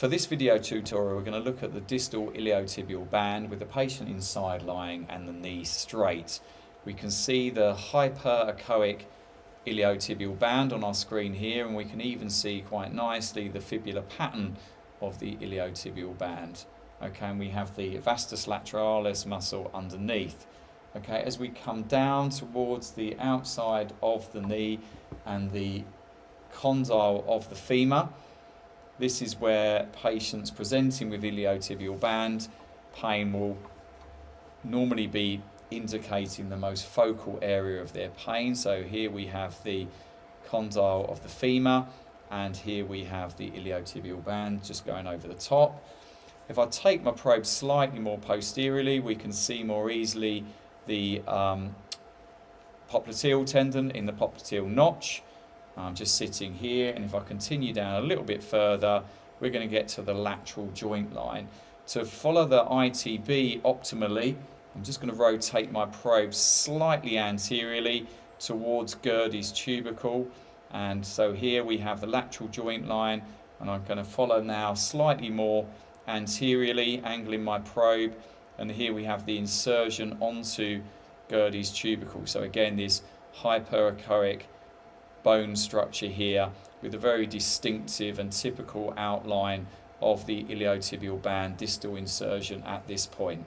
For this video tutorial, we're going to look at the distal iliotibial band with the patient inside lying and the knee straight. We can see the hyperechoic iliotibial band on our screen here, and we can even see quite nicely the fibular pattern of the iliotibial band. Okay, and we have the vastus lateralis muscle underneath. Okay, as we come down towards the outside of the knee and the condyle of the femur, this is where patients presenting with iliotibial band pain will normally be indicating the most focal area of their pain. So here we have the condyle of the femur, and here we have the iliotibial band just going over the top. If I take my probe slightly more posteriorly, we can see more easily the popliteal tendon in the popliteal notch. I'm just sitting here, and if I continue down a little bit further, we're going to get to the lateral joint line. To follow the ITB optimally, I'm just going to rotate my probe slightly anteriorly towards Gerdy's tubercle, and so here we have the lateral joint line, and I'm going to follow now slightly more anteriorly, angling my probe, and here we have the insertion onto Gerdy's tubercle. So again, this hyperechoic bone structure here with a very distinctive and typical outline of the iliotibial band distal insertion at this point.